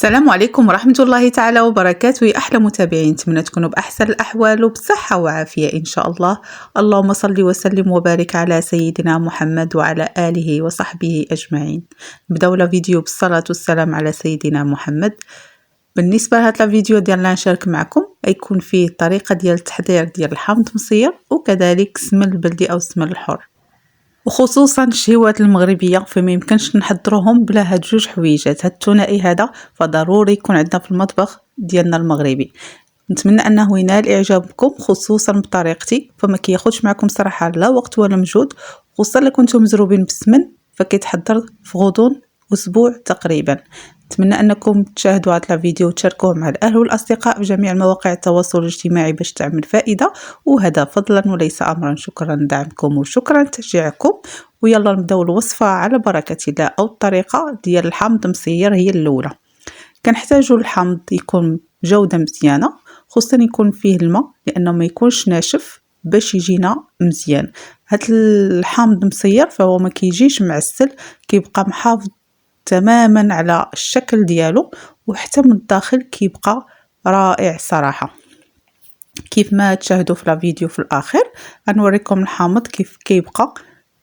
السلام عليكم ورحمة الله تعالى وبركاته. يا أحلى متابعين، نتمنى تكونوا بأحسن الأحوال وبصحة وعافية إن شاء الله. اللهم صل وسلم وبارك على سيدنا محمد وعلى آله وصحبه أجمعين. نبداو فيديو بالصلاة والسلام على سيدنا محمد. بالنسبة لهذا الفيديو ديالنا نشارك معكم يكون فيه طريقة ديال التحضير ديال الحامض مصير وكذلك السمن البلدي أو السمن الحر، وخصوصا الشهوات المغربيه فما يمكنش نحضروهم بلا هاد جوج حويجات. هاد الثنائي هذا فضروري يكون عندنا في المطبخ ديالنا المغربي. نتمنى انه ينال اعجابكم خصوصا بطريقتي، فما كياخذش معكم صراحه لا وقت ولا مجهود، خصوصا الا كنتم مزروبين بالسمن فكيتحضر في غضون اسبوع تقريبا. نتمنى انكم تشاهدوا هذا الفيديو وتشاركوه مع الاهل والاصدقاء في جميع مواقع التواصل الاجتماعي باش تعمل فائده، وهذا فضلا وليس امرا. شكرا لدعمكم وشكرا لتشجيعكم. ويلا نبداو الوصفه على بركه الله، او الطريقه ديال الحامض مصير هي الاولى. كنحتاجوا الحامض يكون جوده مزيانه، خصوصا يكون فيه الماء لانه ما يكونش ناشف باش يجينا مزيان. هاد الحامض مصير فهو ما كيجيش معسل، كيبقى محافظ تماما على الشكل ديالو، وحتى من الداخل كيبقى رائع صراحه. كيف ما تشاهدوا في الفيديو في الاخر غنوريكم الحامض كيف كيبقى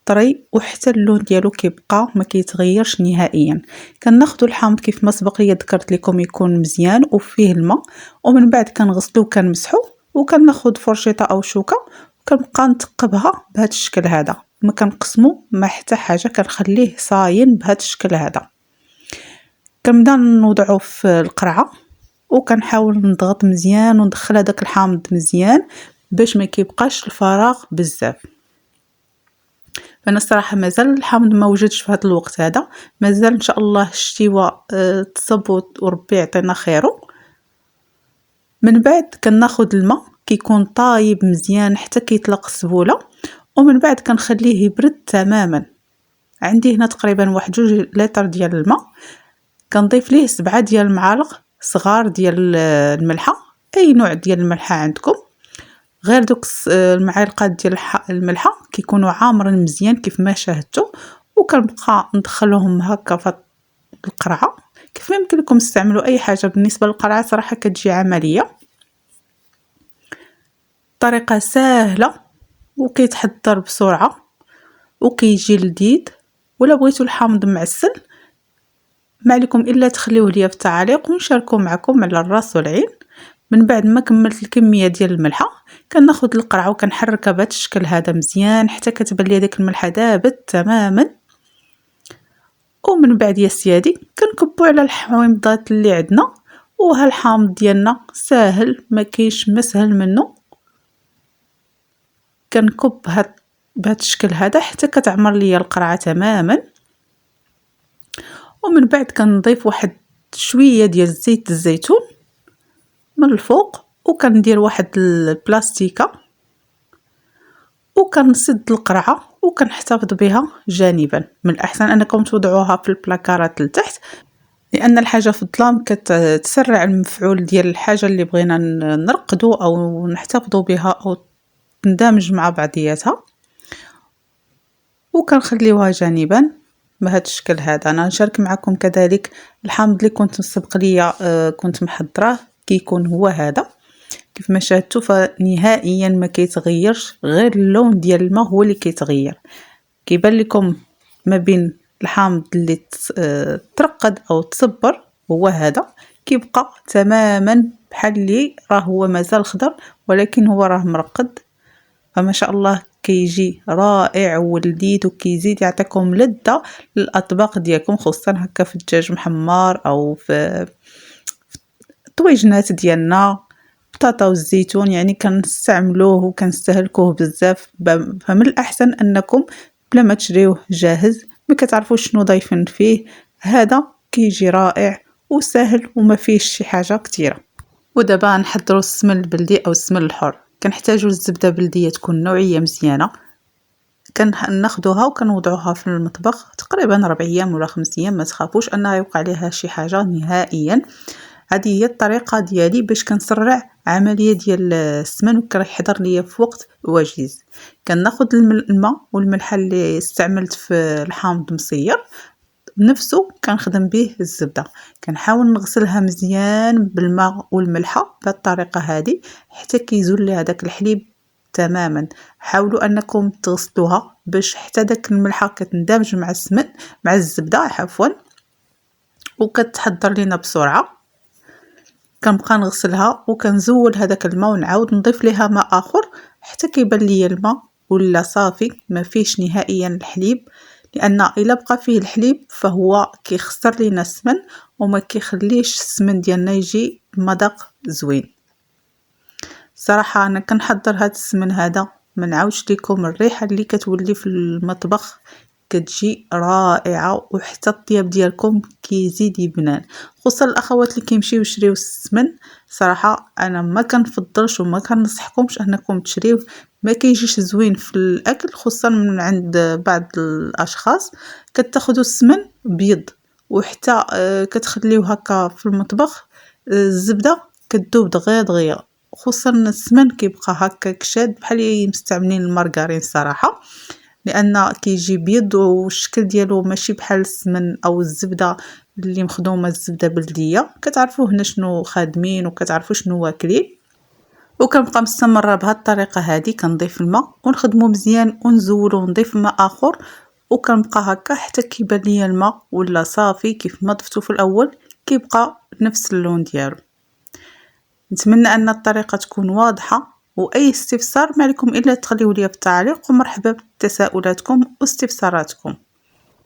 طري، وحتى اللون ديالو كيبقى ما كيتغيرش نهائيا. كناخذوا الحامض كيف ما سبق لي ذكرت لكم يكون مزيان وفيه الماء، ومن بعد كنغسلو وكنمسحو، وكناخذ فرشيطه او شوكه وكنبقى نثقبها بهذا الشكل هذا. ما كنقسمو ما حتى حاجه، كنخليه صاين بهذا الشكل هذا. كنبدا نوضعو في القرعه وكنحاول نضغط مزيان وندخل هذاك الحامض مزيان باش ما كيبقاش الفراغ بزاف. فانا الصراحه مازال الحامض ما وجدش في هذا الوقت هذا، مازال ان شاء الله الشتيوه تصب وربي يعطينا خيرو. من بعد كناخذ الماء كيكون طايب مزيان حتى كيطلق السبوله، ومن بعد كنخليه يبرد تماما. عندي هنا تقريبا واحد 2 لتر ديال الماء، كنضيف ليه 7 ديال المعالق صغار ديال الملحه، اي نوع ديال الملحه عندكم، غير دوك المعالقات ديال الملحه كيكونوا عامرين مزيان كيف ما شاهدتوا. وكنبقى ندخلهم هكا في القرعه. كيف ما يمكن لكم تستعملوا اي حاجه، بالنسبه للقرعه صراحه كتجي عمليه. طريقه سهله وكيتحضر بسرعه وكيجي لذيذ. ولا بغيتوا الحامض معسل ما عليكم الا تخليوه ليا في التعاليق ونشاركو معكم على الراس والعين. من بعد ما كملت الكميه ديال الملحه كناخذ القرعه وكنحركها بهذا الشكل هذا مزيان حتى كتبان لي داك الملحه دابت تماما. ومن بعد يا سيادي كنكبوا على الحويمضات اللي عندنا، وها الحامض ديالنا ساهل ما كاينش مسهل منه. كنكب بهذا الشكل هذا حتى كتعمر لي القرعه تماما. ومن بعد كنضيف واحد شويه ديال زيت الزيتون من الفوق، وكندير واحد البلاستيكه وكنسد القرعه وكنحتفظ بها جانبا. من الاحسن انكم توضعوها في البلاكارات لتحت، لان الحاجه في الظلام كتسرع المفعول ديال الحاجه اللي بغينا نرقدو او نحتفظوا بها او تندمج مع بعضياتها. وكنخليوها جانبا بهذا الشكل هذا. انا نشارك معكم كذلك الحامض اللي كنت سبق ليا كنت محضراه كيكون هو هذا كيف ما شاهدتوا، فنهائيا ما كيتغيرش، غير اللون ديال الماء هو اللي كيتغير. كيبان لكم ما بين الحامض اللي ترقد او تصبر هو هذا كيبقى تماما بحال اللي راه هو مازال خضر ولكن هو راه مرقد. فما شاء الله كيجي رائع ولذيذ وكيزيد يعطيكم لذة للاطباق ديالكم، خصوصا هكا في الدجاج محمر او في الطويجنات ديالنا بطاطا والزيتون، يعني كنستعملوه وكنستهلكوه بزاف. فمن الاحسن انكم بلا ما تشريوه جاهز ما كتعرفوش شنو ضايفين فيه، هذا كيجي رائع وسهل وما فيهش شي حاجه كثيره. ودابا نحضروا السمن البلدي او السمن الحر. كنحتاجوا الزبده بلديه تكون نوعيه مزيانه، كناخذوها وكنوضعوها في المطبخ تقريبا 4 ايام ولا 5 ايام، ما تخافوش انها يوقع لها شي حاجه نهائيا. هذه هي الطريقه ديالي باش كنسرع عمليه ديال السمن وكيحضر ليا في وقت وجيز. كناخذ الماء والملح اللي استعملت في الحامض مصير نفسه كنخدم به الزبده. كنحاول نغسلها مزيان بالماء والملحه بهذه الطريقه هذه حتى كيزول لي هذاك الحليب تماما. حاولوا انكم تغسلوها باش حتى داك الملحه كتندمج مع السمن مع الزبده عفوا وكتحضر لينا بسرعه. كنبقى نغسلها وكنزول هذاك الماء ونعاود نضيف ليها ماء اخر حتى كيبان لي الماء ولا صافي ما فيش نهائيا الحليب، لان الا بقى فيه الحليب فهو كيخسر لينا السمن وما كيخليش السمن ديالنا يجي مذاق زوين. صراحه انا كنحضر هذا السمن هذا ما نعاودش لكم الريحه اللي كتولي في المطبخ كتجي رائعه، وحتى الطياب ديالكم كيزيد يبنان. خصوصا الاخوات اللي كيمشيو يشريو السمن، صراحه انا ما كنفضلش وما كنصحكمش انكم تشريوه، ما كيجيش زوين في الاكل، خصوصا من عند بعض الاشخاص كتاخذوا السمن بيض وحتى كتخليوه هكا في المطبخ الزبده كتذوب دغيا دغيا، خصوصا السمن كيبقى هكا شاد بحال مستعملين المارغرين صراحه، لان كيجي بيض والشكل ديالو ماشي بحال السمن او الزبده اللي مخدومه الزبده بلديه كتعرفوا هنا شنو خادمين وكتعرفوا شنو واكلين. وكنبقى مستمره بهذه الطريقه هذه كنضيف الماء ونخدمو مزيان ونزولو ونضيف ماء اخر وكنبقى هكا حتى كيبان ليا الماء ولا صافي كيف ما ضفتو في الاول كيبقى نفس اللون ديالو. نتمنى ان الطريقه تكون واضحه، واي استفسار ما عليكم الا تخليوه لي في التعليق، ومرحبا بتساؤلاتكم واستفساراتكم.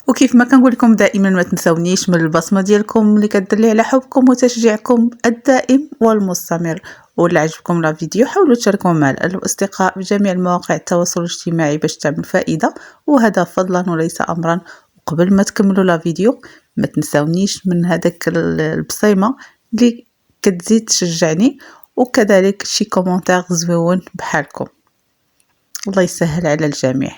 وكيف ما كنقول لكم دائما ما تنسونيش من البصمه ديالكم اللي كدل على حبكم وتشجيعكم الدائم والمستمر. ولا عجبكم لا فيديو حاولوا تشاركوه مع الاصدقاء بجميع المواقع التواصل الاجتماعي باش تعمل فائده، وهذا فضلا وليس امرا. وقبل ما تكملوا لا فيديو ما تنسونيش من هذاك البصيمه اللي كتزيد تشجعني، وكذلك شي كومونتير زويون بحالكم. الله يسهل على الجميع.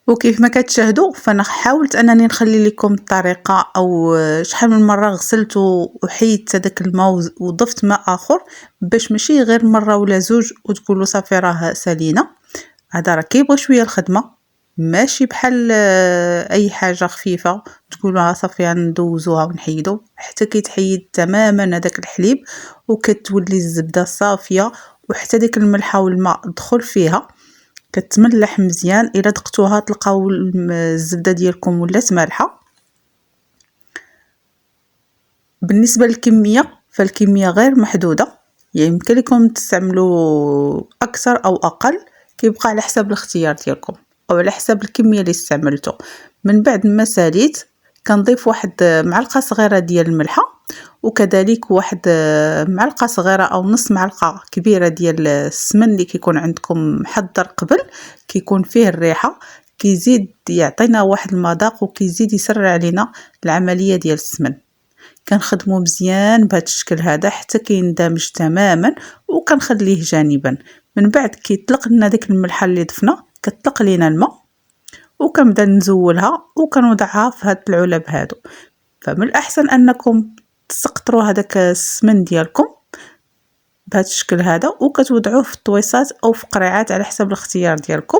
وكيف ما كتشاهدوا فانا حاولت انني نخلي لكم الطريقه، او شحال من مره غسلت وحيدت هذاك الماء وضفت ماء اخر باش ماشي غير مره ولا زوج وتقولوا صافي راه سالينا. هذا راه كيبغي شويه الخدمه، ماشي بحال اي حاجه خفيفه تقولوا صافي ندوزوها ونحيدو، حتى كيتحيد تماما هذاك الحليب وكتولي الزبده صافيه، وحتى ديك الملحه والماء دخل فيها كتملح مزيان. الا دقتوها تلقاو الزبده ديالكم ولات مالحه. بالنسبه للكميه فالكميه غير محدوده، يعني يمكن لكم تستعملوا اكثر او اقل، كيبقى على حسب الاختيار ديالكم او على حسب الكميه اللي استعملتو. من بعد ما ساليت كنضيف واحد معلقه صغيره ديال الملحه، وكذلك واحد معلقه صغيره او نص معلقه كبيره ديال السمن اللي كيكون عندكم محضر قبل، كيكون فيه الريحه كيزيد يعطينا واحد المذاق وكيزيد يسرع علينا العمليه ديال السمن. كنخدمو مزيان بهذا الشكل هذا حتى كيندمج تماما وكنخليه جانبا. من بعد كيطلق لنا ديك الملحه اللي ضفنا كتطلق لينا الماء وكنبدا نزولها وكنوضعها في هاد العلب هادو. فمن الاحسن انكم تسقطروا هذاك السمن ديالكم بهذا الشكل هذا وكتوضعوه في الطويصات او في قريعات على حسب الاختيار ديالكم.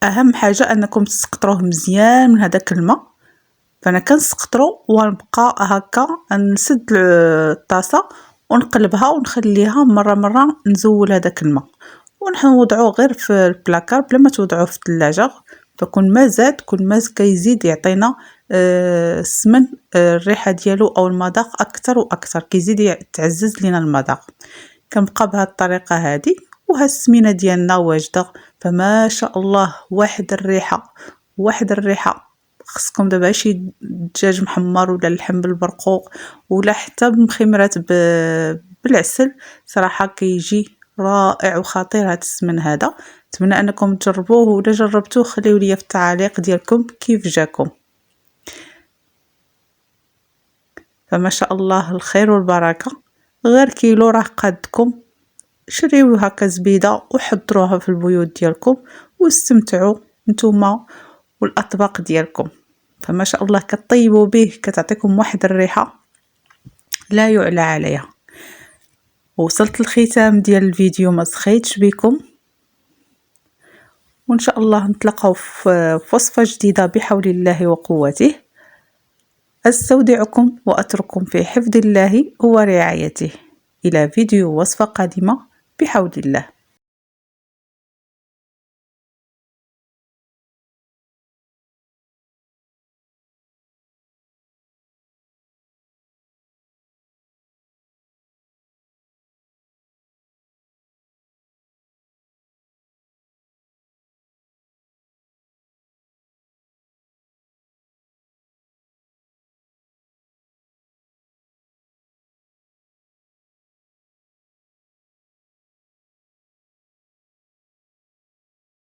اهم حاجه انكم تسقطروه مزيان من هذاك الماء. فانا كنسقطرو ونبقى هكا نسد الطاسه ونقلبها ونخليها مره نزول هذاك الماء ونوضعوه غير في البلاكار بلا ما توضعوه في الثلاجه. فكل ما زاد كل ما كيزيد يعطينا السمن الريحه ديالو او المذاق اكثر واكثر، كيزيد يتعزز لنا المذاق. كنبقى بهذه الطريقه هذه وها السمينه ديالنا واجده. فما شاء الله واحد الريحه خصكم دابا شي دجاج محمر ولا اللحم بالبرقوق ولا حتى مخمرات بالعسل، صراحه كيجي رائع وخطير هذا السمن هذا. نتمنى انكم تجربوه، ولا جربتوه خليو لي في التعاليق ديالكم كيف جاكم. فما شاء الله الخير والبركه، غير كيلو راه قادكم. شريو هكا زبيده وحضروها في البيوت ديالكم واستمتعوا نتوما والاطباق ديالكم. فما شاء الله كطيبوا به كتعطيكم واحد الريحه لا يعلى عليها. وصلت الختام ديال الفيديو، ما سخيتش بكم وإن شاء الله نتلاقاو في وصفة جديدة بحول الله وقوته. أستودعكم وأترككم في حفظ الله ورعايته، إلى فيديو وصفة قادمة بحول الله.